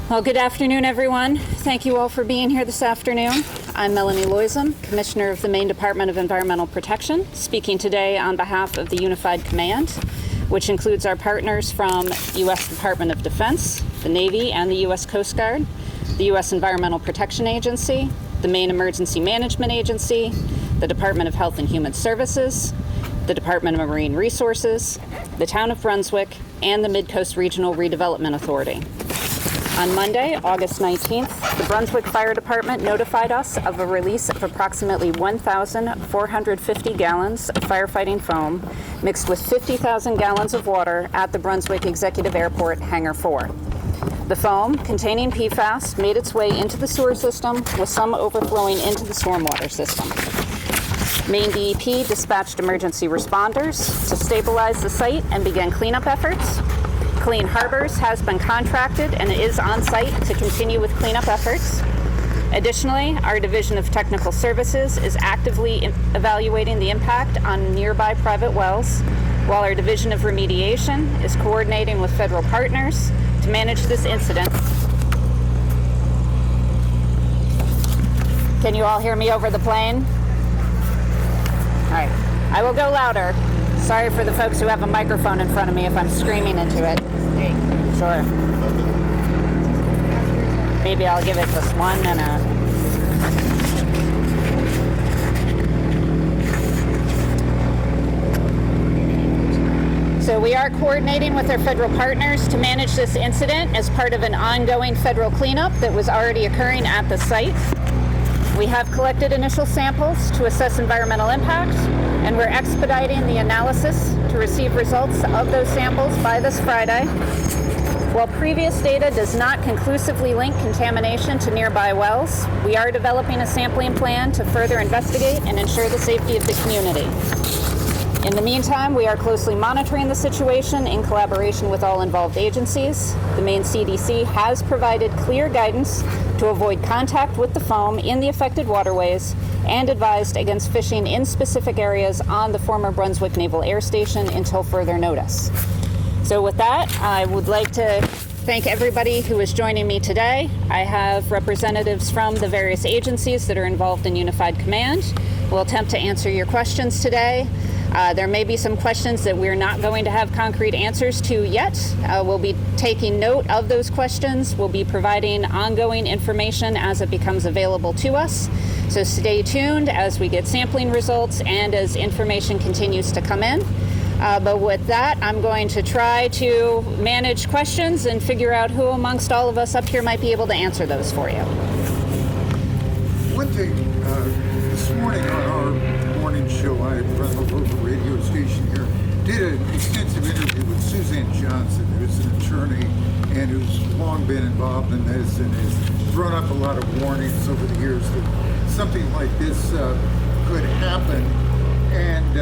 Well, good afternoon, everyone. Thank you all for being here this afternoon. I'm Melanie Loisem, Commissioner of the Maine Department of Environmental Protection, speaking today on behalf of the Unified Command, which includes our partners from U.S. Department of Defense, the Navy, and the U.S. Coast Guard, the U.S. Environmental Protection Agency, the Maine Emergency Management Agency, the Department of Health and Human Services, the Department of Marine Resources, the Town of Brunswick, and the Mid-Coast Regional Redevelopment Authority. On Monday, August 19th, the Brunswick Fire Department notified us of a release of approximately 1,450 gallons of firefighting foam mixed with 50,000 gallons of water at the Brunswick Executive Airport Hangar 4. The foam, containing PFAS, made its way into the sewer system, with some overflowing into the stormwater system. Maine DEP dispatched emergency responders to stabilize the site and begin cleanup efforts. Clean Harbors has been contracted and is on site to continue with cleanup efforts. Additionally, our Division of Technical Services is actively evaluating the impact on nearby private wells, while our Division of Remediation is coordinating with federal partners to manage this incident. Can you all hear me over the plane? All right, I will go louder. Sorry for the folks who have a microphone in front of me if I'm screaming into it. Sure. Maybe I'll give it just 1 minute. So we are coordinating with our federal partners to manage this incident as part of an ongoing federal cleanup that was already occurring at the site. We have collected initial samples to assess environmental impact, and we're expediting the analysis to receive results of those samples by this Friday. While previous data does not conclusively link contamination to nearby wells, we are developing a sampling plan to further investigate and ensure the safety of the community. In the meantime, we are closely monitoring the situation in collaboration with all involved agencies. The Maine CDC has provided clear guidance to avoid contact with the foam in the affected waterways and advised against fishing in specific areas on the former Brunswick Naval Air Station until further notice. So with that, I would like to thank everybody who is joining me today. I have representatives from the various agencies that are involved in Unified Command. We'll attempt to answer your questions today. There may be some questions that we're not going to have concrete answers to yet. We'll be taking note of those questions. We'll be providing ongoing information as it becomes available to us. So stay tuned as we get sampling results and as information continues to come in. But with that, I'm going to try to manage questions and figure out who amongst all of us up here might be able to answer those for you. One thing, this morning on our morning show, I run the local radio station here, did an extensive interview with Suzanne Johnson, who's an attorney and who's long been involved in this and has thrown up a lot of warnings over the years that something like this could happen. And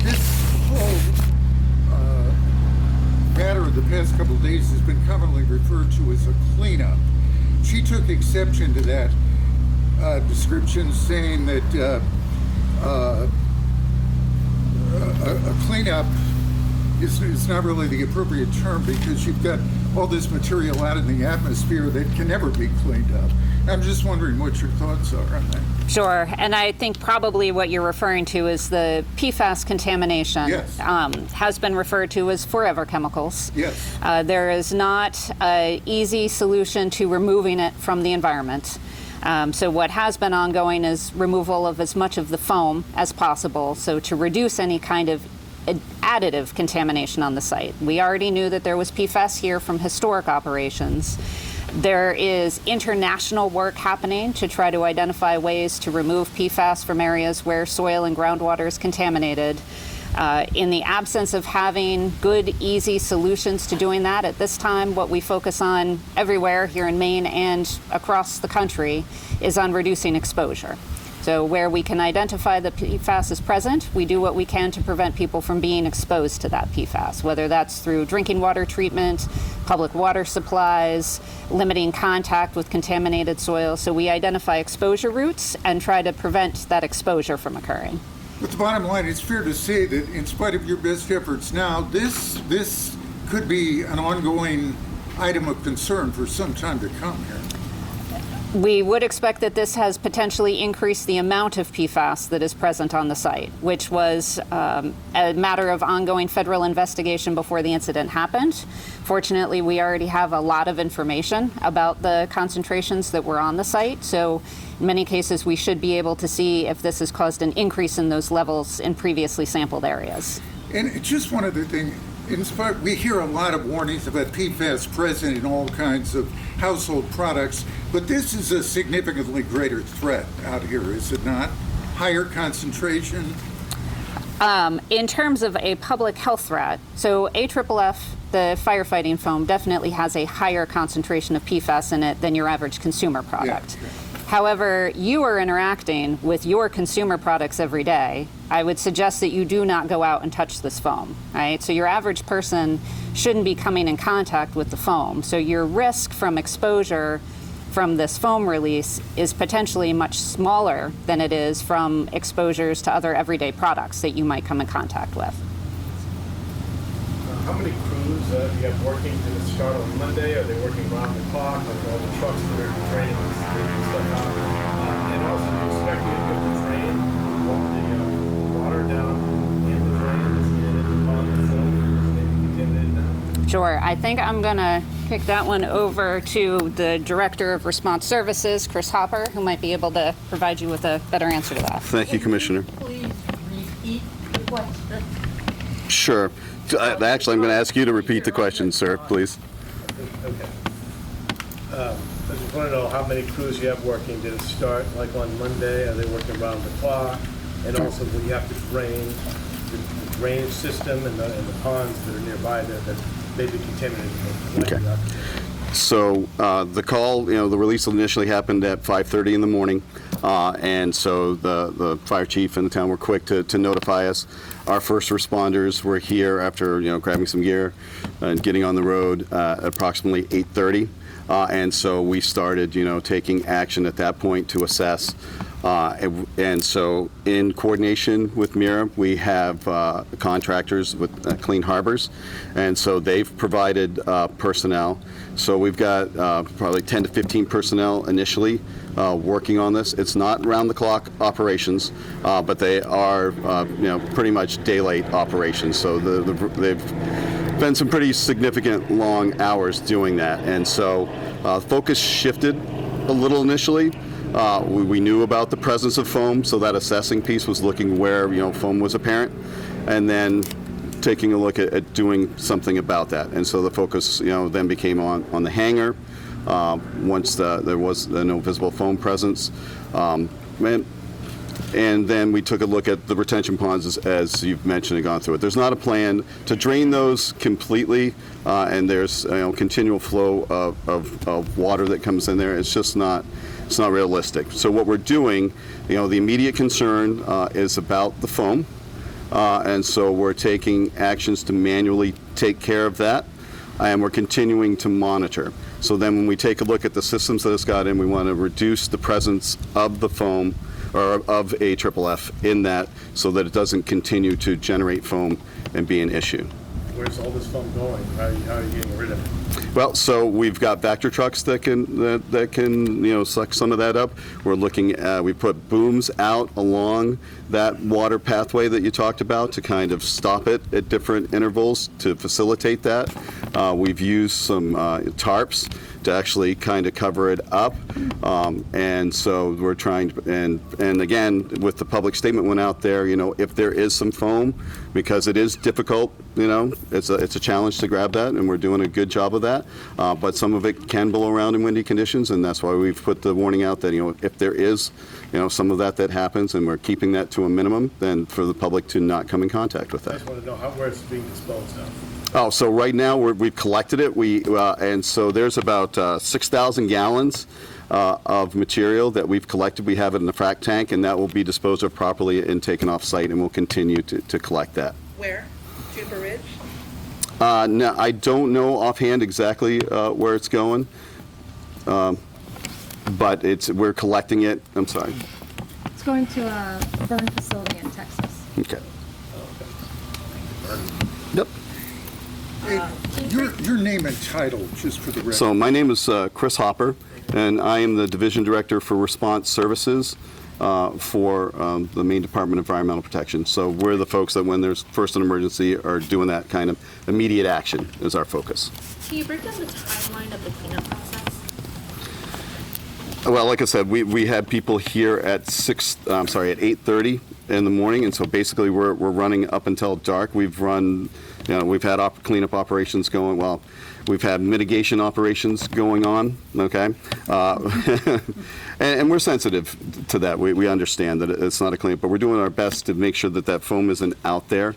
this whole matter of the past couple of days has been commonly referred to as a cleanup. She took exception to that description, saying that a cleanup is not really the appropriate term because you've got all this material out in the atmosphere that can never be cleaned up. I'm just wondering what your thoughts are on that. Sure, and I think probably what you're referring to is the PFAS contamination. Yes. Has been referred to as forever chemicals. Yes. There is not an easy solution to removing it from the environment. So what has been ongoing is removal of as much of the foam as possible, so to reduce any kind of additive contamination on the site. We already knew that there was PFAS here from historic operations. There is international work happening to try to identify ways to remove PFAS from areas where soil and groundwater is contaminated. In the absence of having good, easy solutions to doing that, at this time, what we focus on everywhere here in Maine and across the country is on reducing exposure. So where we can identify the PFAS is present, we do what we can to prevent people from being exposed to that PFAS, whether that's through drinking water treatment, public water supplies, limiting contact with contaminated soil. So we identify exposure routes and try to prevent that exposure from occurring. But the bottom line, it's fair to say that in spite of your best efforts now, this could be an ongoing item of concern for some time to come here. We would expect that this has potentially increased the amount of PFAS that is present on the site, which was a matter of ongoing federal investigation before the incident happened. Fortunately, we already have a lot of information about the concentrations that were on the site, so in many cases we should be able to see if this has caused an increase in those levels in previously sampled areas. And just one other thing, we hear a lot of warnings about PFAS present in all kinds of household products, but this is a significantly greater threat out here, is it not? Higher concentration? In terms of a public health threat, so AFFF, the firefighting foam, definitely has a higher concentration of PFAS in it than your average consumer product. Yeah. However, you are interacting with your consumer products every day. I would suggest that you do not go out and touch this foam, right? So your average person shouldn't be coming in contact with the foam. So your risk from exposure from this foam release is potentially much smaller than it is from exposures to other everyday products that you might come in contact with. How many crews do you have working? Did it start on Monday? Are they working around the clock? Like all the trucks that are draining stuff out? And also, do you expect you to be able to drain the water down in the drains and in the pond itself? Maybe contaminated now? Sure. I think I'm going to kick that one over to the Director of Response Services, Chris Hopper, who might be able to provide you with a better answer to that. Thank you, Commissioner. Please repeat the question. Sure. Actually, I'm going to ask you to repeat the question, sir, please. Okay. I just want to know how many crews you have working. Did it start like on Monday? Are they working around the clock? And also, when you have to drain the drainage system and the ponds that are nearby that may be contaminated. Okay. So the call, the release initially happened at 5:30 in the morning, and so the fire chief and the town were quick to notify us. Our first responders were here after grabbing some gear and getting on the road at approximately 8:30, and so we started taking action at that point to assess. And so in coordination with MRRA, we have contractors with Clean Harbors, and so they've provided personnel. So we've got probably 10 to 15 personnel initially working on this. It's not round-the-clock operations, but they are pretty much daylight operations. So they've been some pretty significant long hours doing that, and so focus shifted a little initially. We knew about the presence of foam, so that assessing piece was looking where foam was apparent, and then taking a look at doing something about that. And so the focus then became on the hangar once there was no visible foam presence, and then we took a look at the retention ponds as you've mentioned and gone through it. There's not a plan to drain those completely, and there's continual flow of water that comes in there. It's just not. It's not realistic. So what we're doing, the immediate concern is about the foam, and so we're taking actions to manually take care of that, and we're continuing to monitor. So then when we take a look at the systems that it's got in, we want to reduce the presence of the foam, or of AFFF in that, so that it doesn't continue to generate foam and be an issue. Where's all this foam going? How are you getting rid of it? Well, so we've got Vector trucks that can suck some of that up. We're looking at, we put booms out along that water pathway that you talked about to kind of stop it at different intervals to facilitate that. We've used some tarps to actually kind of cover it up, and so we're trying to, and again, with the public statement went out there, if there is some foam, because it is difficult, it's a challenge to grab that, and we're doing a good job of that, but some of it can blow around in windy conditions, and that's why we've put the warning out that if there is some of that happens, and we're keeping that to a minimum, then for the public to not come in contact with that. I just want to know where it's being disposed of. Oh, so right now we've collected it. And so there's about 6,000 gallons of material that we've collected. We have it in the frac tank, and that will be disposed of properly and taken off site, and we'll continue to collect that. Where? Juniper Ridge? No, I don't know offhand exactly where it's going, but we're collecting it. I'm sorry. It's going to a burn facility in Texas. Okay. Yep. Your name and title, just for the record. So my name is Chris Hopper, and I am the Division Director for Response Services for the Maine Department of Environmental Protection. So we're the folks that when there's first an emergency are doing that kind of immediate action is our focus. Can you break down the timeline of the cleanup process? Well, like I said, we had people here at 8:30 in the morning, and so basically we're running up until dark. We've run, we've had cleanup operations going. Well, we've had mitigation operations going on. Okay, and we're sensitive to that. We understand that it's not a cleanup, but we're doing our best to make sure that that foam isn't out there,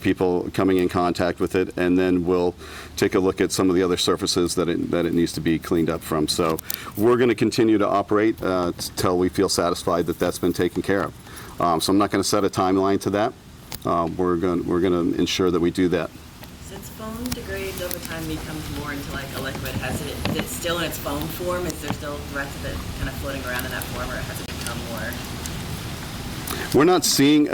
people coming in contact with it, and then we'll take a look at some of the other surfaces that it needs to be cleaned up from. So we're going to continue to operate until we feel satisfied that that's been taken care of. So I'm not going to set a timeline to that. We're going to ensure that we do that. Since foam degrades over time, becomes more into like a liquid, is it still in its foam form? Is there still the rest of it kind of floating around in that form, or has it become more? We're not seeing,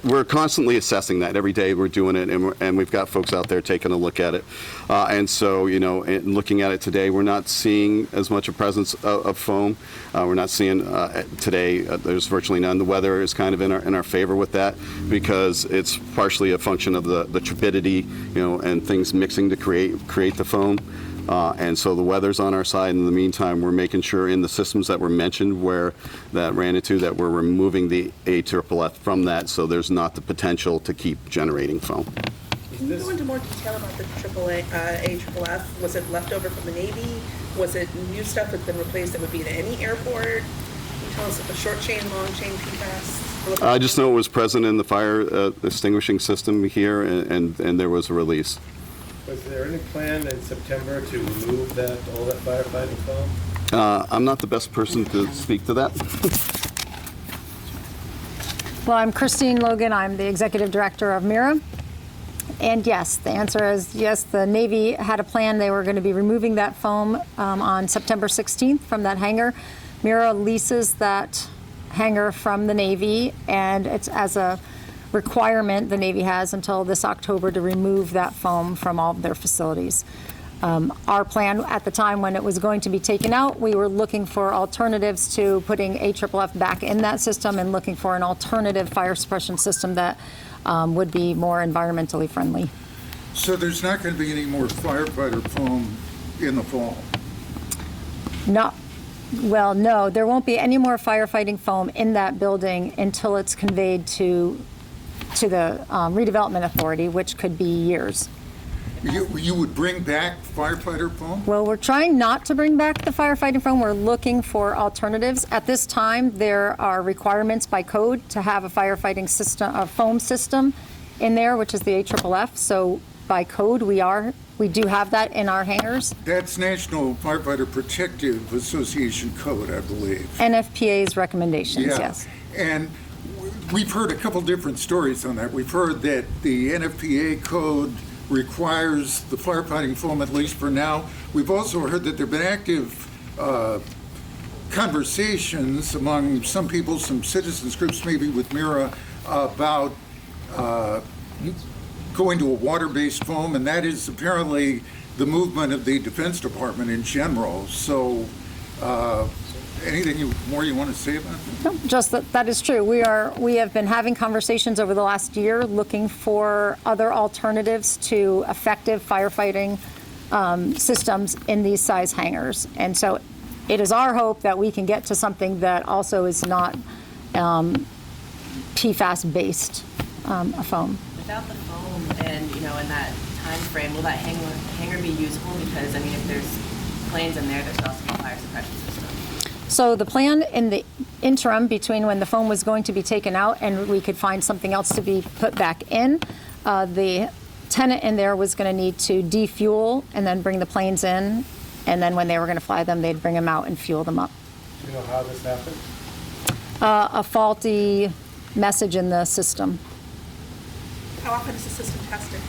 we're constantly assessing that. Every day we're doing it, and we've got folks out there taking a look at it. And so, in looking at it today, we're not seeing as much a presence of foam. We're not seeing, today, there's virtually none. The weather is kind of in our favor with that because it's partially a function of the turbidity, and things mixing to create the foam. And so the weather's on our side. In the meantime, we're making sure in the systems that were mentioned where that ran into that we're removing the AFFF from that so there's not the potential to keep generating foam. Can you go into more detail about the AFFF? Was it left over from the Navy? Was it new stuff that's been replaced that would be at any airport? Can you tell us a short chain, long chain PFAS? I just know it was present in the fire extinguishing system here, and there was a release. Was there any plan in September to remove all that firefighting foam? I'm not the best person to speak to that. Well, I'm Christine Logan. I'm the Executive Director of MRRA. And yes, the answer is yes, the Navy had a plan. They were going to be removing that foam on September 16th from that hangar. MRRA leases that hangar from the Navy, and it's as a requirement the Navy has until this October to remove that foam from all of their facilities. Our plan at the time when it was going to be taken out, we were looking for alternatives to putting AFFF back in that system and looking for an alternative fire suppression system that would be more environmentally friendly. So there's not going to be any more firefighter foam in the fall? No, there won't be any more firefighting foam in that building until it's conveyed to the redevelopment authority, which could be years. You would bring back firefighter foam? Well, we're trying not to bring back the firefighting foam. We're looking for alternatives. At this time, there are requirements by code to have a firefighting system, a foam system in there, which is the AFFF. So by code, we do have that in our hangars. That's National Firefighter Protective Association code, I believe. NFPA's recommendations, Yeah. yes. And we've heard a couple different stories on that. We've heard that the NFPA code requires the firefighting foam, at least for now. We've also heard that there have been active conversations among some people, some citizens groups, maybe with MRRA, about going to a water-based foam, and that is apparently the movement of the Defense Department in general. So anything more you want to say about that? No, just that is true. We have been having conversations over the last year looking for other alternatives to effective firefighting systems in these size hangars. And so it is our hope that we can get to something that also is not PFAS-based foam. Without the foam and, in that time frame, will that hangar be usable? Because, if there's planes in there, there's also a fire suppression system. So the plan in the interim between when the foam was going to be taken out and we could find something else to be put back in, the tenant in there was going to need to defuel and then bring the planes in, and then when they were going to fly them, they'd bring them out and fuel them up. Do you know how this happened? A faulty message in the system. How often is the system tested?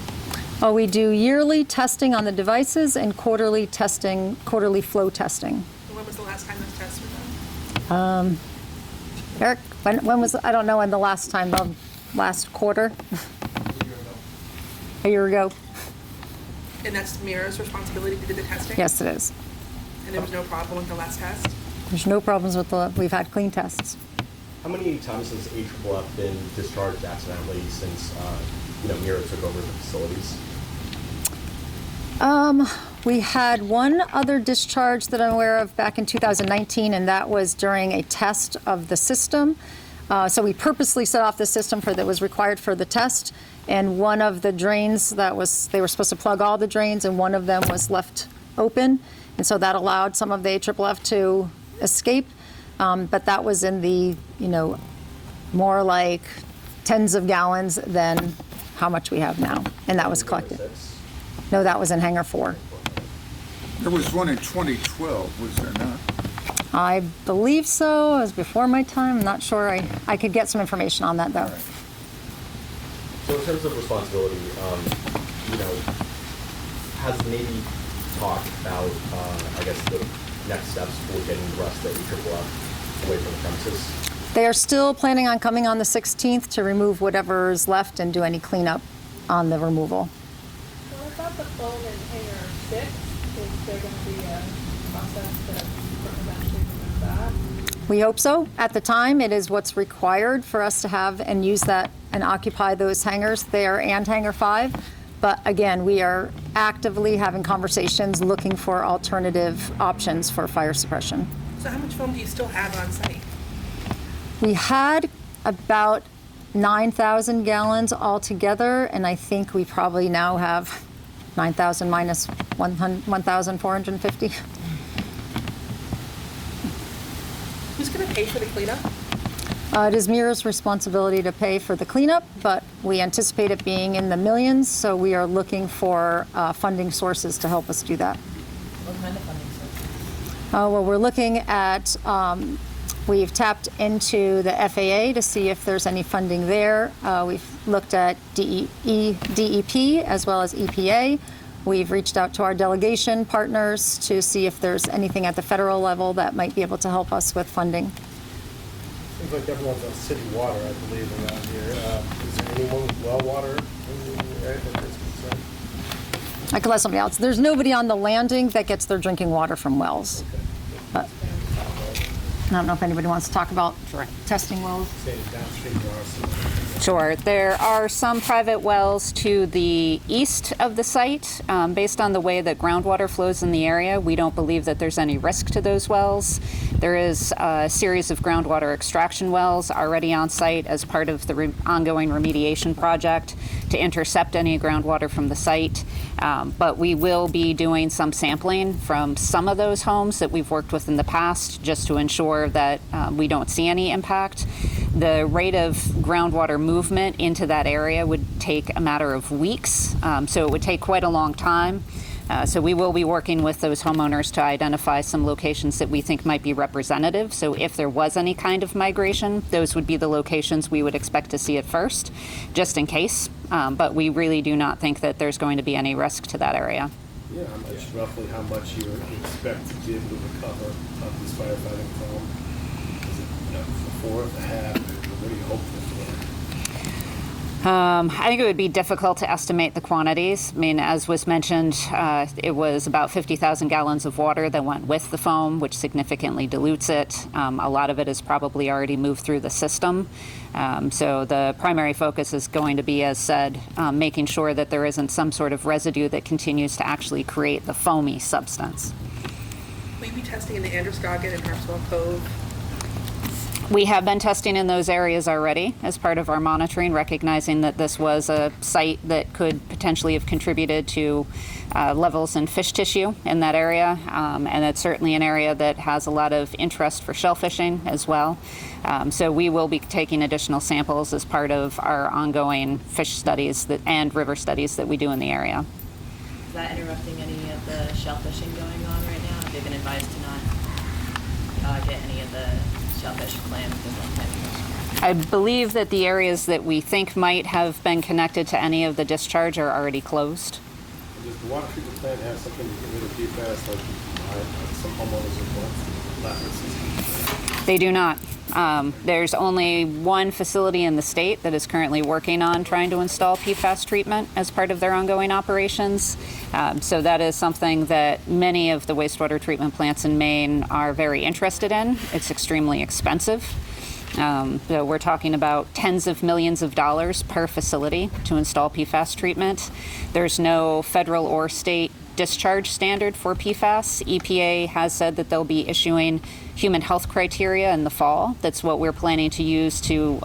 Oh, we do yearly testing on the devices and quarterly flow testing. When was the last time those tests were done? Eric, when was, I don't know when the last time, the last quarter? A year ago. And that's MRRA's responsibility to do the testing? Yes, it is. And there was no problem with the last test? There's no problems with we've had clean tests. How many times has AFFF been discharged accidentally since, MRRA took over the facilities? We had one other discharge that I'm aware of back in 2019, and that was during a test of the system. So we purposely set off the system that was required for the test, and one of the drains they were supposed to plug all the drains, and one of them was left open, and so that allowed some of the AFFF to escape. But that was in the, more like tens of gallons than how much we have now, and that was collected. No, that was in Hangar 4. There was one in 2012, was there not? I believe so. It was before my time. I'm not sure. I could get some information on that, though. So in terms of responsibility, has the Navy talked about, the next steps for getting the rest of the AFFF away from the premises? They are still planning on coming on the 16th to remove whatever's left and do any cleanup on the removal. What about the foam in Hangar 6? Is there going to be a process to eventually remove that? We hope so. At the time, it is what's required for us to have and use that and occupy those hangars there and Hangar 5. But again, we are actively having conversations looking for alternative options for fire suppression. So how much foam do you still have on site? We had about 9,000 gallons altogether, and I think we probably now have 9,000 minus 1,450. Who's going to pay for the cleanup? It is MRRA's responsibility to pay for the cleanup, but we anticipate it being in the millions, so we are looking for funding sources to help us do that. What kind of funding sources? Well, we're looking at, we've tapped into the FAA to see if there's any funding there. We've looked at DEP as well as EPA. We've reached out to our delegation partners to see if there's anything at the federal level that might be able to help us with funding. Seems like everyone's on city water, I believe, around here. Is there anyone with well water in the area that is concerned? I could let somebody else. There's nobody on the landing that gets their drinking water from wells. But I don't know if anybody wants to talk about testing wells. Saying downstream there are some. Sure. There are some private wells to the east of the site. Based on the way that groundwater flows in the area, we don't believe that there's any risk to those wells. There is a series of groundwater extraction wells already on site as part of the ongoing remediation project to intercept any groundwater from the site. But we will be doing some sampling from some of those homes that we've worked with in the past just to ensure that we don't see any impact. The rate of groundwater movement into that area would take a matter of weeks, so it would take quite a long time. So we will be working with those homeowners to identify some locations that we think might be representative. So if there was any kind of migration, those would be the locations we would expect to see at first, just in case. But we really do not think that there's going to be any risk to that area. Yeah, roughly how much you expect to be able to recover of this firefighting foam? Is it, a fourth, a half? What do you hope for? I think it would be difficult to estimate the quantities. I mean, as was mentioned, it was about 50,000 gallons of water that went with the foam, which significantly dilutes it. A lot of it has probably already moved through the system. So the primary focus is going to be, as said, making sure that there isn't some sort of residue that continues to actually create the foamy substance. Will you be testing in the Androscoggin and Harpswell Cove? We have been testing in those areas already as part of our monitoring, recognizing that this was a site that could potentially have contributed to levels in fish tissue in that area. And it's certainly an area that has a lot of interest for shellfishing as well. So we will be taking additional samples as part of our ongoing fish studies and river studies that we do in the area. Is that interrupting any of the shellfishing going on right now? Have they been advised to not get any of the shellfish clams because of that? I believe that the areas that we think might have been connected to any of the discharge are already closed. Does the water treatment plant have something to get rid of PFAS like some homeowners request? separate systems? They do not. There's only one facility in the state that is currently working on trying to install PFAS treatment as part of their ongoing operations. So that is something that many of the wastewater treatment plants in Maine are very interested in. It's extremely expensive. So we're talking about tens of millions of dollars per facility to install PFAS treatment. There's no federal or state discharge standard for PFAS. EPA has said that they'll be issuing human health criteria in the fall. That's what we're planning to use to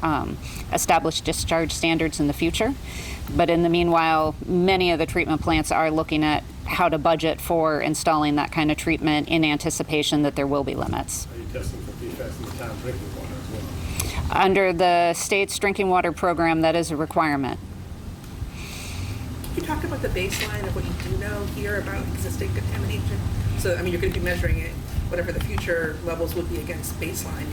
establish discharge standards in the future. But in the meanwhile, many of the treatment plants are looking at how to budget for installing that kind of treatment in anticipation that there will be limits. Are you testing for PFAS in the town drinking water as well? Under the state's drinking water program, that is a requirement. Can you talk about the baseline of what you do know here about existing contamination? So, I mean, you're going to be measuring it, whatever the future levels would be against baseline.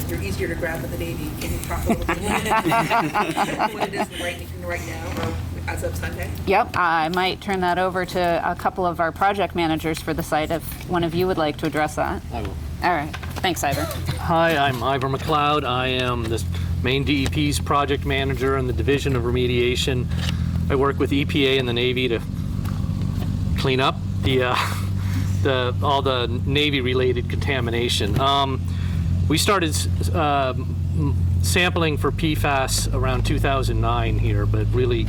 You're easier to grab than the Navy. Can you talk a little bit about what it is right now, or as of Sunday? Yep, I might turn that over to a couple of our project managers for the site if one of you would like to address that. I will. All right, thanks, Ivor. Hi, I'm Ivor McLeod. I am the Maine DEP's project manager in the Division of Remediation. I work with EPA and the Navy to clean up all the Navy-related contamination. We started sampling for PFAS around 2009 here, but really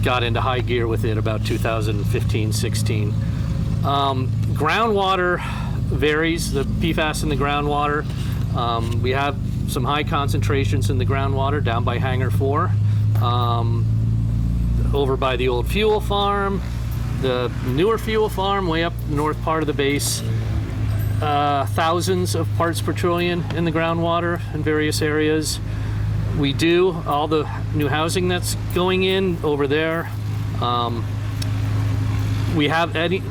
got into high gear with it about 2015-16. Groundwater varies, the PFAS in the groundwater. We have some high concentrations in the groundwater down by Hangar 4, over by the old fuel farm, the newer fuel farm way up the north part of the base. Thousands of parts per trillion in the groundwater in various areas. We do all the new housing that's going in over there. We have the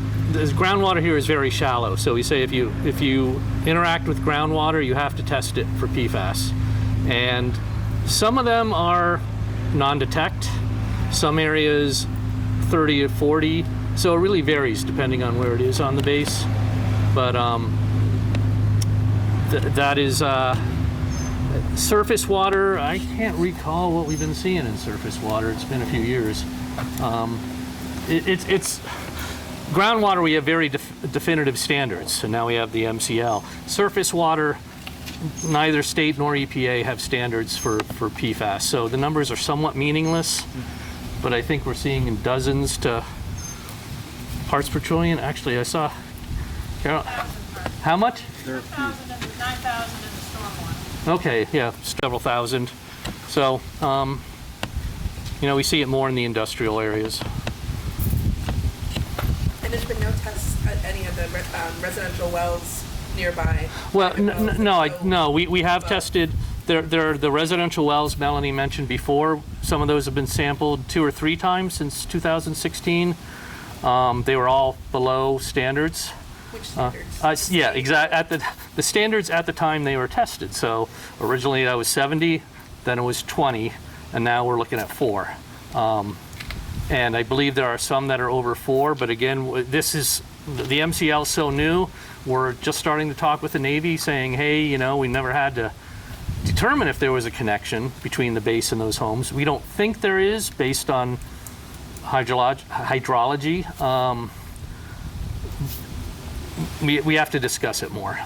groundwater here is very shallow, so we say if you interact with groundwater, you have to test it for PFAS. And some of them are non-detect, some areas 30 to 40, so it really varies depending on where it is on the base. But that is surface water. I can't recall what we've been seeing in surface water. It's been a few years. It's groundwater. We have very definitive standards, so now we have the MCL. Surface water, neither state nor EPA have standards for PFAS, so the numbers are somewhat meaningless. But I think we're seeing in dozens to parts per trillion. Actually, I saw. Carol, how much? 9,000 in the storm one. Okay, yeah, several thousand. So, we see it more in the industrial areas. And there's been no tests at any of the residential wells nearby? Well, no, we have tested. There are the residential wells Melanie mentioned before. Some of those have been sampled 2 or 3 times since 2016. They were all below standards. Which standards? Yeah, exactly. The standards at the time they were tested. So originally that was 70, then it was 20, and now we're looking at 4. And I believe there are some that are over 4, but again, this is, the MCL is so new, we're just starting to talk with the Navy saying, hey, we never had to determine if there was a connection between the base and those homes. We don't think there is based on hydrology. We have to discuss it more.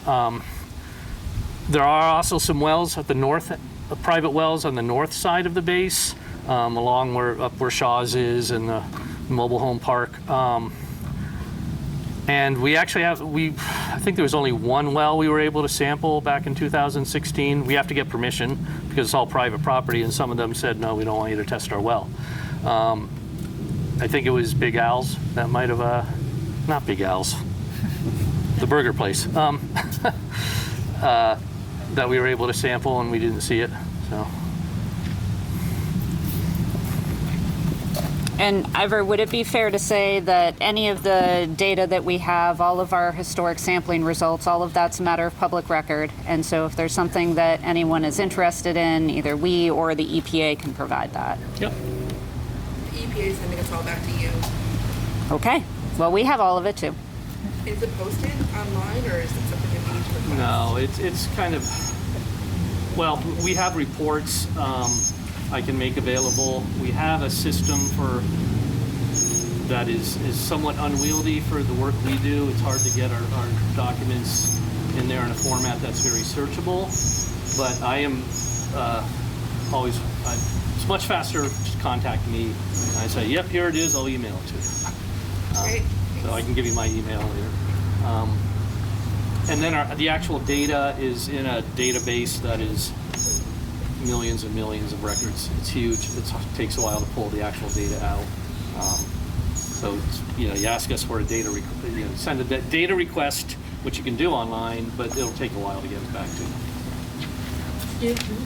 There are also some wells at the north, private wells on the north side of the base, along where Shaw's is and the mobile home park. And we actually have, I think there was only 1 well we were able to sample back in 2016. We have to get permission because it's all private property, and some of them said, no, we don't want you to test our well. I think it was Big Al's that might have, not Big Al's, the burger place, that we were able to sample and we didn't see it, so. And Ivor, would it be fair to say that any of the data that we have, all of our historic sampling results, all of that's a matter of public record? And so if there's something that anyone is interested in, either we or the EPA can provide that. Yep. The EPA is sending us all back to you. Okay, well, we have all of it too. Is it posted online, or is it something that needs to request? No, it's kind of, well, we have reports I can make available. We have a system that is somewhat unwieldy for the work we do. It's hard to get our documents in there in a format that's very searchable. But I am it's much faster, just contact me. And I say, yep, here it is, I'll email it to you. Great. So I can give you my email later. And then the actual data is in a database that is millions and millions of records. It's huge. It takes a while to pull the actual data out. So it's, you ask us for a send a data request, which you can do online, but it'll take a while to get it back to you. Excuse me.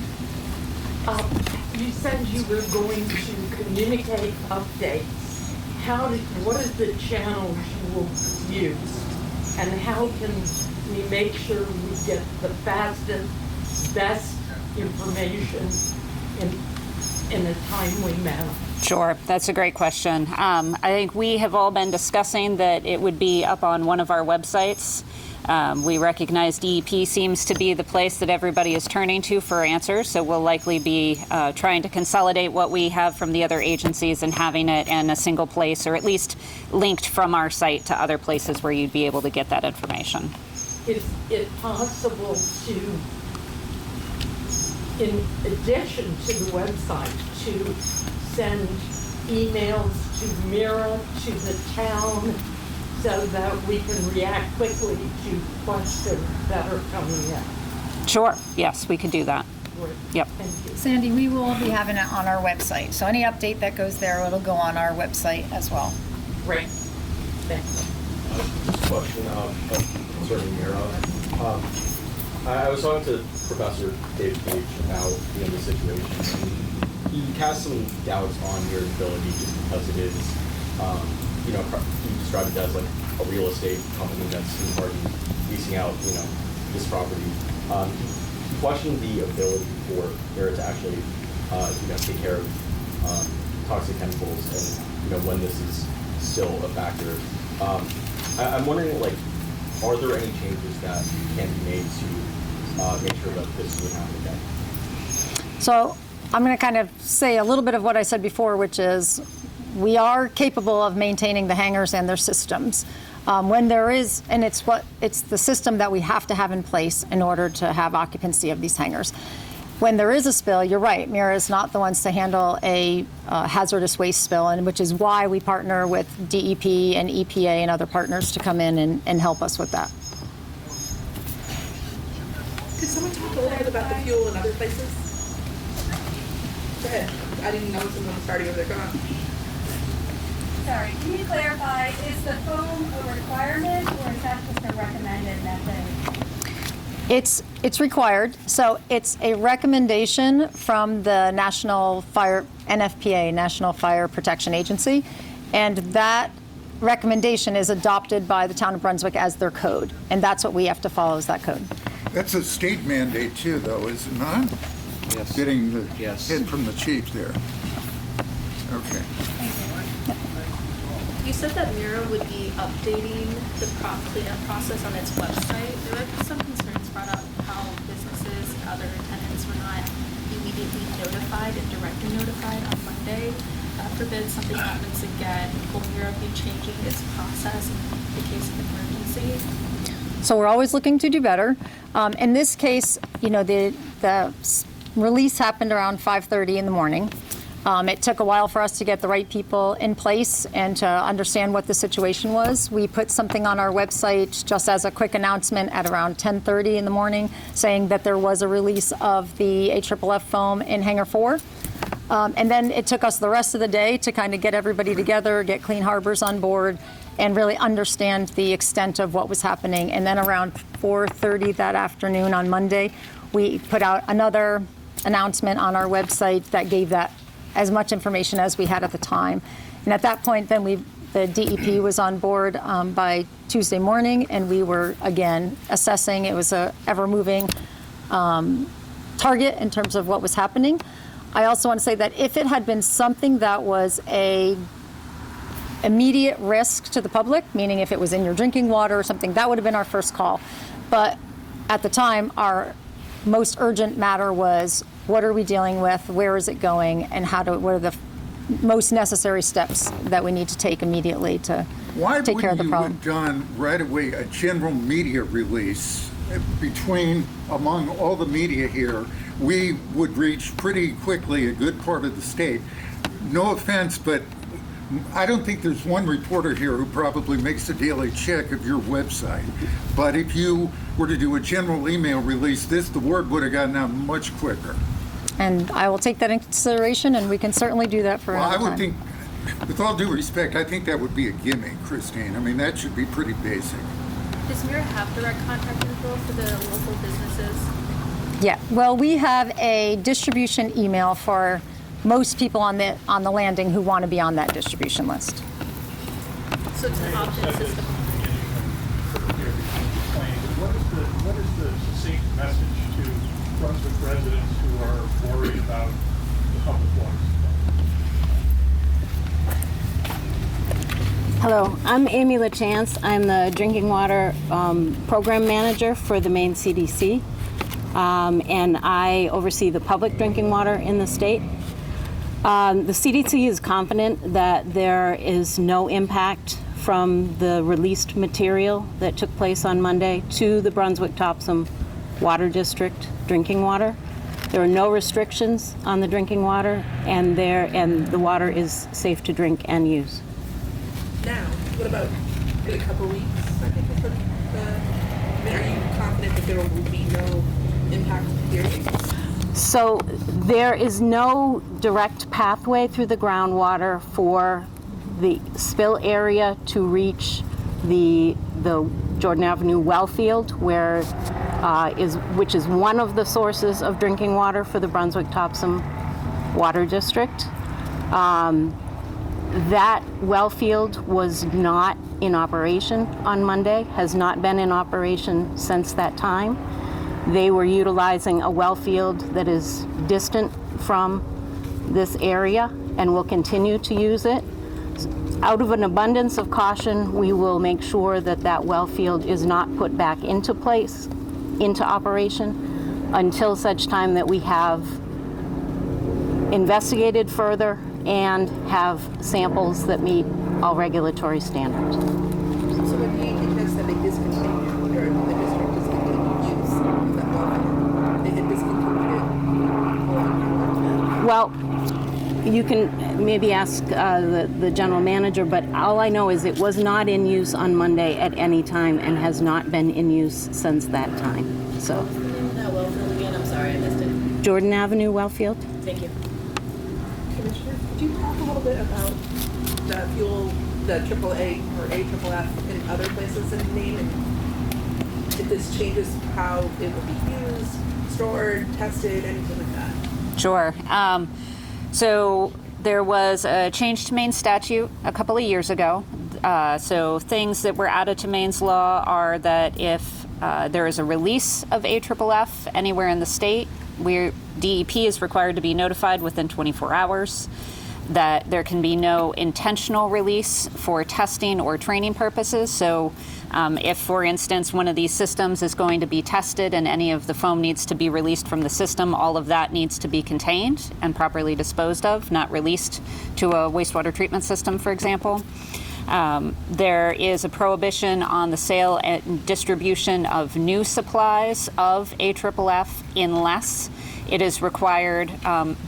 You said you were going to communicate updates. What is the channel you will use? And how can we make sure we get the fastest, best information in a timely manner? Sure, that's a great question. I think we have all been discussing that it would be up on one of our websites. We recognize DEP seems to be the place that everybody is turning to for answers, so we'll likely be trying to consolidate what we have from the other agencies and having it in a single place, or at least linked from our site to other places where you'd be able to get that information. Is it possible to, in addition to the website, to send emails to MRRA, to the town, so that we can react quickly to questions that are coming in? Sure, yes, we could do that. Great. Yep. Thank you. Sandy, we will be having it on our website. So any update that goes there, it'll go on our website as well. Great. Thank you. Question concerning MRRA. I was talking to Professor David Page about the situation. He cast some doubts on your ability just because it is, he described it as like a real estate company that's already leasing out, this property. He questioned the ability for MRRA to actually, take care of toxic chemicals and, when this is still a factor. I'm wondering, are there any changes that can be made to make sure that this would happen again? So I'm going to kind of say a little bit of what I said before, which is we are capable of maintaining the hangars and their systems. When there is, and it's the system that we have to have in place in order to have occupancy of these hangars. When there is a spill, you're right, MRRA is not the ones to handle a hazardous waste spill, and which is why we partner with DEP and EPA and other partners to come in and help us with that. Could someone talk a little bit about the fuel in other places? Go ahead. I didn't know someone was starting over there. Go on. Sorry, can you clarify, is the foam a requirement or is that just a recommended method? It's required. So it's a recommendation from the National Fire, NFPA, National Fire Protection Agency, and that recommendation is adopted by the town of Brunswick as their code, and that's what we have to follow, is that code. That's a state mandate too, though, is it not? Yes. Getting the Yes. hint from the chief there. Okay. You said that MRRA would be updating the cleanup process on its website. There were some concerns brought up how businesses and other tenants were not immediately notified and directly notified on Monday. God forbid something happens again, will MRRA be changing its process in the case of emergency? So we're always looking to do better. In this case, the release happened around 5:30 in the morning. It took a while for us to get the right people in place and to understand what the situation was. We put something on our website just as a quick announcement at around 10:30 in the morning saying that there was a release of the AFFF foam in Hangar 4. And then it took us the rest of the day to kind of get everybody together, get Clean Harbors on board, and really understand the extent of what was happening. And then around 4:30 that afternoon on Monday, we put out another announcement on our website that gave that as much information as we had at the time. And at that point, then the DEP was on board by Tuesday morning, and we were, again, assessing. It was a ever-moving target in terms of what was happening. I also want to say that if it had been something that was a immediate risk to the public, meaning if it was in your drinking water or something, that would have been our first call. But at the time, our most urgent matter was, what are we dealing with, where is it going, and what are the most necessary steps that we need to take immediately to take care of the problem. Why wouldn't you have done right away a general media release among all the media here? We would reach pretty quickly a good part of the state. No offense, but I don't think there's one reporter here who probably makes a daily check of your website. But if you were to do a general email release, the word would have gotten out much quicker. And I will take that into consideration, and we can certainly do that for another time. I would think, with all due respect, I think that would be a gimme, Christine. I mean, that should be pretty basic. Does MRRA have direct contact info for the local businesses? Yeah, well, we have a distribution email for most people on the landing who want to be on that distribution list. So it's an opt-in system. What is the succinct message to Brunswick residents who are worried about the public water supply? Hello, I'm Amy LaChance. I'm the Drinking Water Program Manager for the Maine CDC, and I oversee the public drinking water in the state. The CDC is confident that there is no impact from the released material that took place on Monday to the Brunswick-Topsom Water District drinking water. There are no restrictions on the drinking water, and the water is safe to drink and use. Now, what about in a couple weeks? I think that's what, are you confident that there will be no impact period? So there is no direct pathway through the groundwater for the spill area to reach the Jordan Avenue well field, which is one of the sources of drinking water for the Brunswick-Topsom Water District. That well field was not in operation on Monday, has not been in operation since that time. They were utilizing a well field that is distant from this area and will continue to use it. Out of an abundance of caution, we will make sure that that well field is not put back into operation until such time that we have investigated further and have samples that meet all regulatory standards. So when you suggest that they discontinue, or the district discontinued use of that well, they had discontinued it? Well, you can maybe ask the general manager, but all I know is it was not in use on Monday at any time and has not been in use since that time. So. What's the name of that well field again? I'm sorry, I missed it. Jordan Avenue well field. Thank you. Commissioner, could you talk a little bit about the fuel, the AAA or AFFF in other places in Maine, and if this changes how it will be used, stored, tested, anything like that? Sure. So there was a change to Maine statute a couple of years ago. So things that were added to Maine's law are that if there is a release of AFFF anywhere in the state, DEP is required to be notified within 24 hours, that there can be no intentional release for testing or training purposes. So if, for instance, one of these systems is going to be tested and any of the foam needs to be released from the system, all of that needs to be contained and properly disposed of, not released to a wastewater treatment system, for example. There is a prohibition on the sale and distribution of new supplies of AFFF unless it is required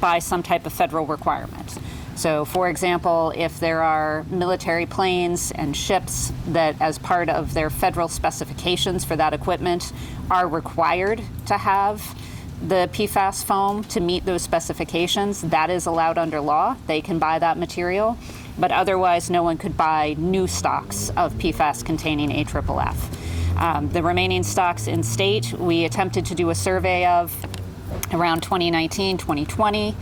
by some type of federal requirement. So, for example, if there are military planes and ships that, as part of their federal specifications for that equipment, are required to have the PFAS foam to meet those specifications, that is allowed under law. They can buy that material. But otherwise, no one could buy new stocks of PFAS containing AFFF. The remaining stocks in state, we attempted to do a survey of around 2019, 2020.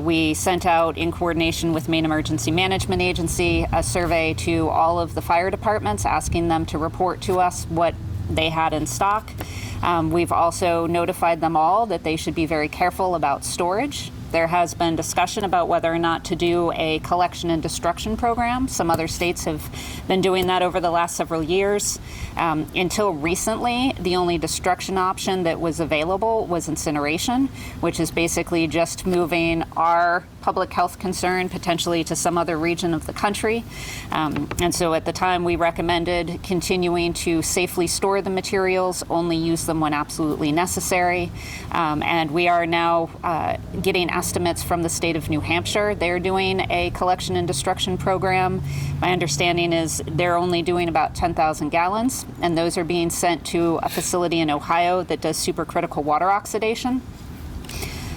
We sent out, in coordination with Maine Emergency Management Agency, a survey to all of the fire departments, asking them to report to us what they had in stock. We've also notified them all that they should be very careful about storage. there has been discussion about whether or not to do a collection and destruction program. Some other states have been doing that over the last several years. Until recently, the only destruction option that was available was incineration, which is basically just moving our public health concern potentially to some other region of the country. And so at the time, we recommended continuing to safely store the materials, only use them when absolutely necessary. And we are now getting estimates from the state of New Hampshire. They're doing a collection and destruction program. My understanding is they're only doing about 10,000 gallons, and those are being sent to a facility in Ohio that does supercritical water oxidation.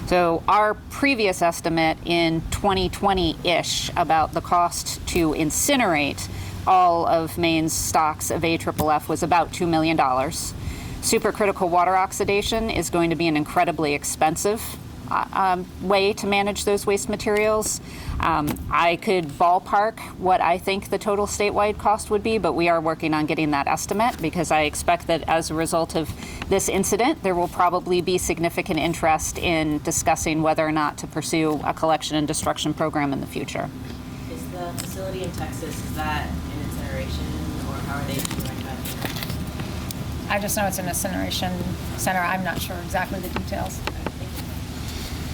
So our previous estimate in 2020-ish about the cost to incinerate all of Maine's stocks of AFFF was about $2 million. Supercritical water oxidation is going to be an incredibly expensive way to manage those waste materials. I could ballpark what I think the total statewide cost would be, but we are working on getting that estimate because I expect that as a result of this incident, there will probably be significant interest in discussing whether or not to pursue a collection and destruction program in the future. Is the facility in Texas, is that an incineration, or how are they doing that? I just know it's an incineration center. I'm not sure exactly the details.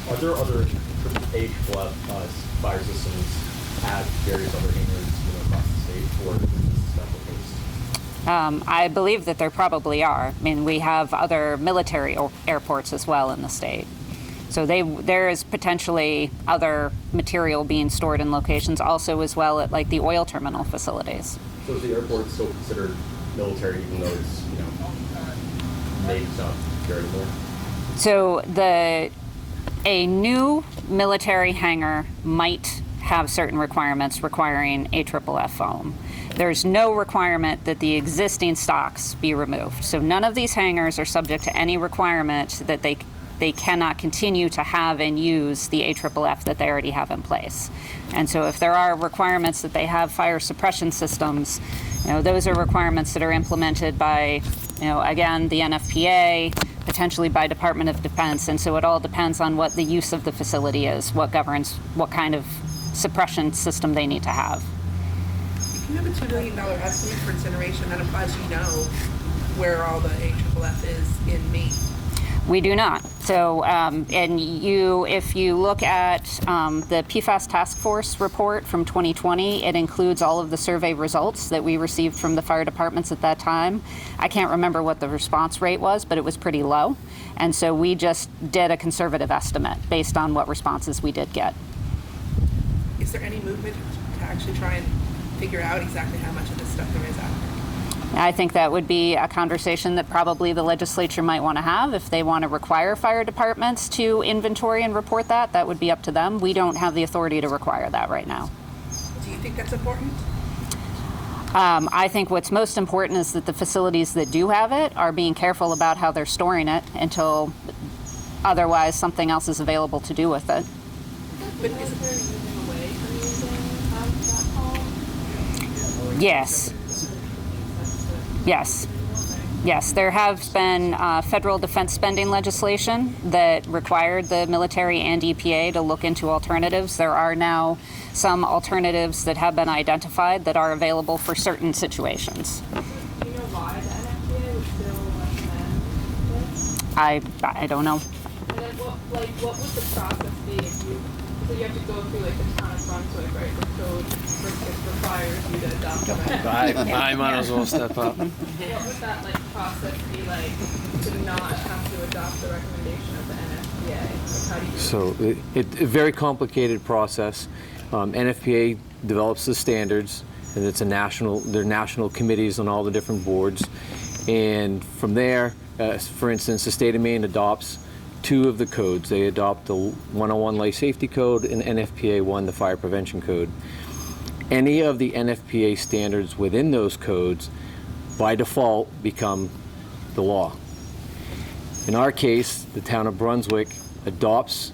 Are there other AFFF fire systems at various other hangars across the state, or is this a special case? I believe that there probably are. I mean, we have other military airports as well in the state. So there is potentially other material being stored in locations also as well at like the oil terminal facilities. So is the airport still considered military even though it's, maybe it's not very more? So a new military hangar might have certain requirements requiring AFFF foam. There's no requirement that the existing stocks be removed. So none of these hangars are subject to any requirement that they cannot continue to have and use the AFFF that they already have in place. And so if there are requirements that they have fire suppression systems, those are requirements that are implemented by, again, the NFPA, potentially by Department of Defense. And so it all depends on what the use of the facility is, what governs what kind of suppression system they need to have. If you have a $2 million estimate for incineration, that implies you know where all the AFFF is in Maine. We do not. So, if you look at the PFAS Task Force report from 2020, it includes all of the survey results that we received from the fire departments at that time. I can't remember what the response rate was, but it was pretty low. And so we just did a conservative estimate based on what responses we did get. Is there any movement to actually try and figure out exactly how much of this stuff there is out there? I think that would be a conversation that probably the legislature might want to have. If they want to require fire departments to inventory and report that, that would be up to them. We don't have the authority to require that right now. Do you think that's important? I think what's most important is that the facilities that do have it are being careful about how they're storing it until otherwise something else is available to do with it. But is there moving away from using that foam? Yes. Yes. Yes, there have been federal defense spending legislation that required the military and EPA to look into alternatives. There are now some alternatives that have been identified that are available for certain situations. Do you know why the NFPA would still recommend this? I don't know. And then what would the process be if so you have to go through the town of Brunswick, right? The code requires you to adopt the I might as well step up. What would that process be like to not have to adopt the recommendation of the NFPA? How do you So it's a very complicated process. NFPA develops the standards, and there are national committees on all the different boards. And from there, for instance, the state of Maine adopts two of the codes. They adopt the 101 Life Safety Code and NFPA 1, the Fire Prevention Code. Any of the NFPA standards within those codes, by default, become the law. In our case, the town of Brunswick adopts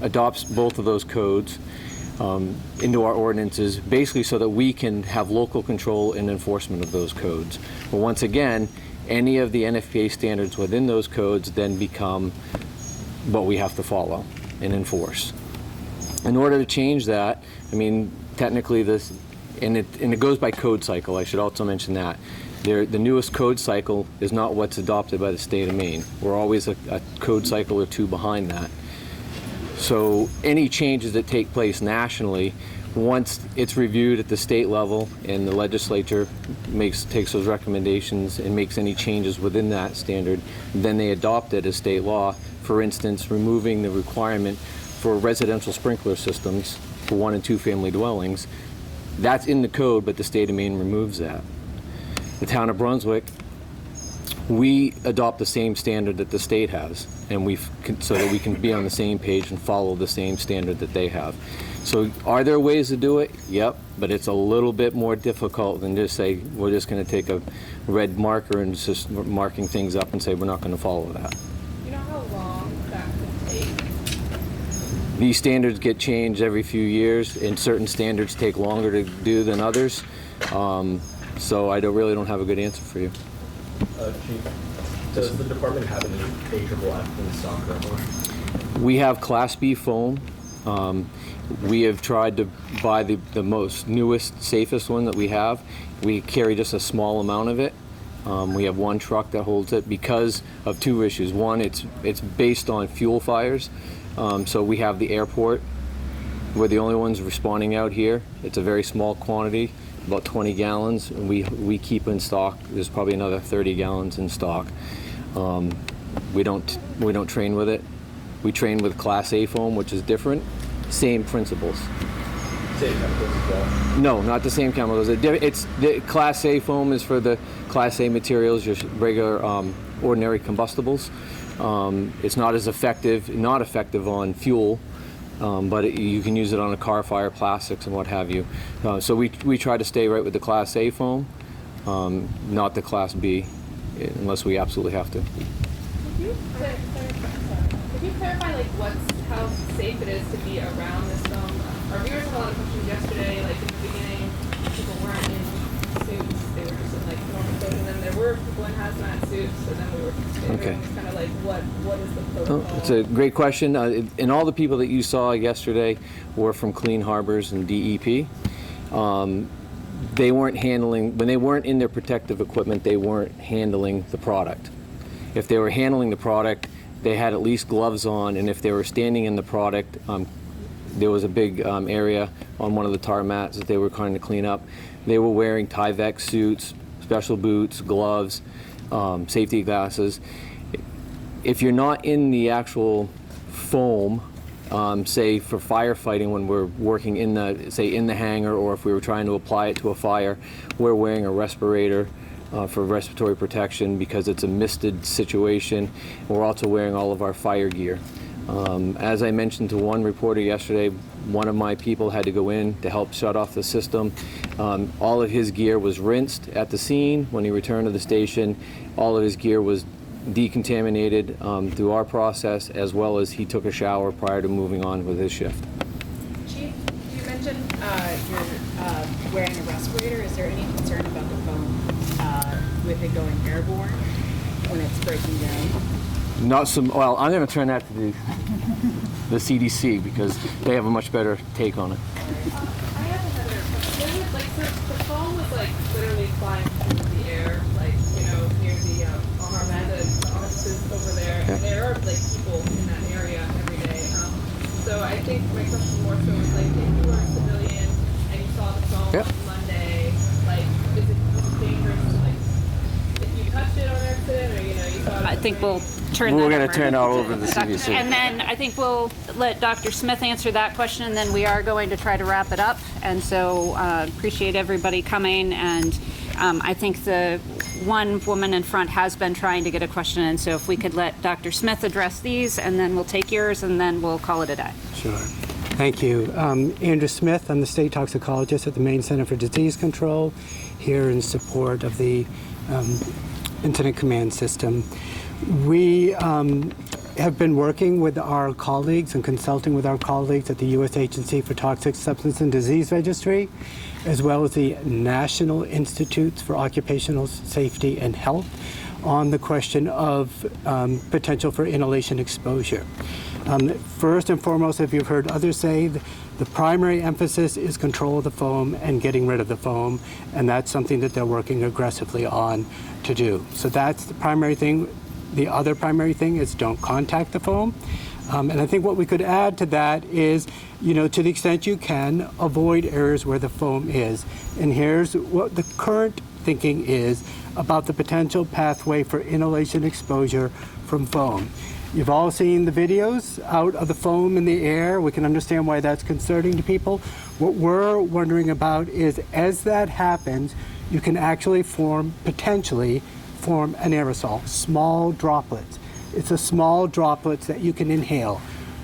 adopts both of those codes into our ordinances, basically so that we can have local control and enforcement of those codes. But once again, any of the NFPA standards within those codes then become but we have to follow and enforce. In order to change that, I mean, technically this, and it goes by code cycle, I should also mention that. The newest code cycle is not what's adopted by the state of Maine. We're always a code cycle or two behind that. So any changes that take place nationally, once it's reviewed at the state level and the legislature takes those recommendations and makes any changes within that standard, then they adopt it as state law. For instance, removing the requirement for residential sprinkler systems for 1 and 2 family dwellings. That's in the code, but the state of Maine removes that. The town of Brunswick, we adopt the same standard that the state has, and so that we can be on the same page and follow the same standard that they have. So are there ways to do it? Yep, but it's a little bit more difficult than just say, we're just going to take a red marker and just marking things up and say we're not going to follow that. You know how long that could take? These standards get changed every few years, and certain standards take longer to do than others. So I really don't have a good answer for you. Chief, does the department have any AFFF in stock currently? We have Class B foam. We have tried to buy the most newest, safest one that we have. We carry just a small amount of it. We have one truck that holds it because of 2 issues. One, it's based on fuel fires. So we have the airport. We're the only ones responding out here. It's a very small quantity, about 20 gallons, and we keep in stock. There's probably another 30 gallons in stock. We don't train with it. We train with Class A foam, which is different. Same principles. Same chemicals as well? No, not the same chemicals. It's the Class A foam is for the Class A materials, your regular ordinary combustibles. It's not as effective, not effective on fuel. But you can use it on a car fire, plastics, and what have you. So we try to stay right with the Class A foam, not the Class B, unless we absolutely have to. Could you clarify how safe it is to be around this foam? Our viewers had a lot of questions yesterday. Like in the beginning, people weren't in suits; they were just in normal clothes, and then there were people in hazmat suits. So then we were kind of like, what is the protocol? It's a great question. And all the people that you saw yesterday were from Clean Harbors and DEP. They weren't handling, when they weren't in their protective equipment, they weren't handling the product. If they were handling the product, they had at least gloves on, and if they were standing in the product, there was a big area on one of the tar mats that they were trying to clean up. They were wearing Tyvek suits, special boots, gloves, safety glasses. If you're not in the actual foam, say for firefighting when we're working in the hangar, or if we were trying to apply it to a fire, we're wearing a respirator for respiratory protection because it's a misted situation. We're also wearing all of our fire gear. As I mentioned to one reporter yesterday, one of my people had to go in to help shut off the system. All of his gear was rinsed at the scene. When he returned to the station, all of his gear was decontaminated through our process, as well as he took a shower prior to moving on with his shift. Chief, you mentioned you're wearing a respirator. Is there any concern about the foam with it going airborne when it's breaking down? Not so well. I'm going to turn that to the CDC because they have a much better take on it. I have another question. So the foam was literally flying through the air, near the Armada offices over there, and there are people in that area every day. So I think my question more so is if you were a civilian and you saw the foam on Monday, is it dangerous to if you touched it on accident, or you saw it? I think we'll turn We're going to turn it all over to the CDC. And then I think we'll let Dr. Smith answer that question, and then we are going to try to wrap it up. And so appreciate everybody coming, and I think the one woman in front has been trying to get a question in, so if we could let Dr. Smith address these, and then we'll take yours, and then we'll call it a day. Sure. Thank you. Andrew Smith, I'm the state toxicologist at the Maine Center for Disease Control, here in support of the Incident Command System. We have been working with our colleagues and consulting with our colleagues at the U.S. Agency for Toxic Substance and Disease Registry, as well as the National Institutes for Occupational Safety and Health, on the question of potential for inhalation exposure. First and foremost, if you've heard others say, the primary emphasis is control of the foam and getting rid of the foam, and that's something that they're working aggressively on to do. So that's the primary thing. The other primary thing is don't contact the foam. And I think what we could add to that is, to the extent you can, avoid areas where the foam is. And here's what the current thinking is about the potential pathway for inhalation exposure from foam. You've all seen the videos out of the foam in the air. We can understand why that's concerning to people. What we're wondering about is, as that happens, you can actually potentially form an aerosol, small droplets. It's a small droplets that you can inhale.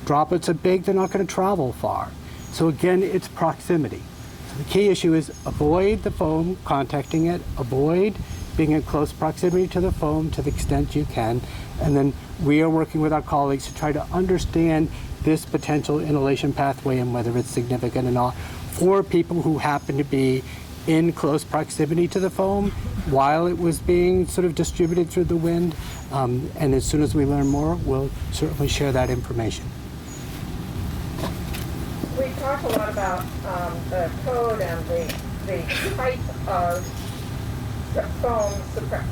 Droplets are big, they're not going to travel far. So again, it's proximity. So the key issue is avoid the foam, contacting it, avoid being in close proximity to the foam to the extent you can. And then we are working with our colleagues to try to understand this potential inhalation pathway and whether it's significant or not for people who happen to be in close proximity to the foam while it was being sort of distributed through the wind. And as soon as we learn more, we'll certainly share that information. We talk a lot about the code and the type of foam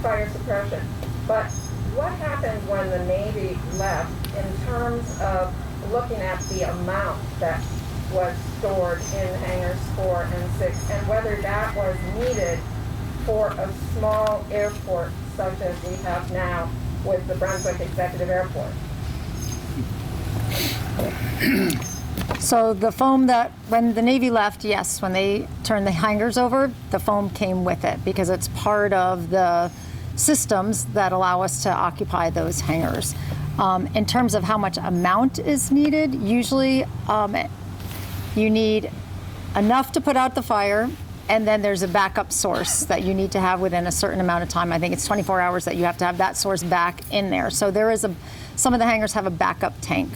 fire suppression, but what happened when the Navy left in terms of looking at the amount that was stored in hangars 4 and 6, and whether that was needed for a small airport such as we have now with the Brunswick Executive Airport? So the foam that, when the Navy left, yes, when they turned the hangars over, the foam came with it because it's part of the systems that allow us to occupy those hangars. In terms of how much amount is needed, usually you need enough to put out the fire, and then there's a backup source that you need to have within a certain amount of time. I think it's 24 hours that you have to have that source back in there. So there is some of the hangars have a backup tank.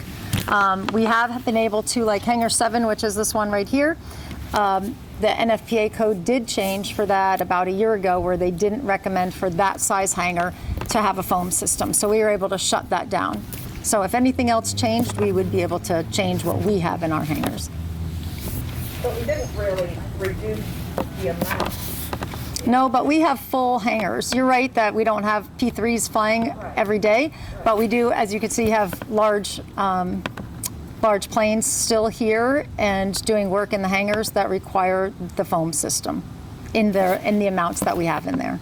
We have been able to, like Hangar 7, which is this one right here, the NFPA code did change for that about a year ago, where they didn't recommend for that size hangar to have a foam system. So we were able to shut that down. So if anything else changed, we would be able to change what we have in our hangars. But we didn't really reduce the amount. No, but we have full hangars. You're right that we don't have P3s flying every day, but we do, as you can see, have large planes still here and doing work in the hangars that require the foam system in the amounts that we have in there.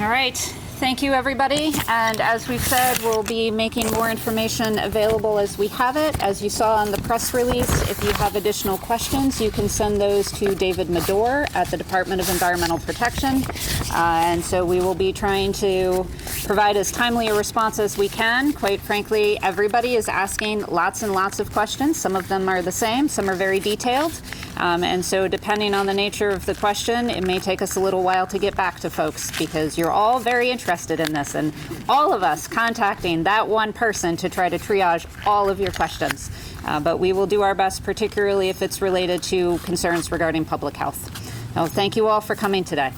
All right. Thank you, everybody. And as we've said, we'll be making more information available as we have it. As you saw on the press release, if you have additional questions, you can send those to David Medor at the Department of Environmental Protection. And so we will be trying to provide as timely a response as we can. Quite frankly, everybody is asking lots and lots of questions. Some of them are the same, some are very detailed. And so depending on the nature of the question, it may take us a little while to get back to folks because you're all very interested in this, and all of us contacting that one person to try to triage all of your questions. But we will do our best, particularly if it's related to concerns regarding public health. Thank you all for coming today.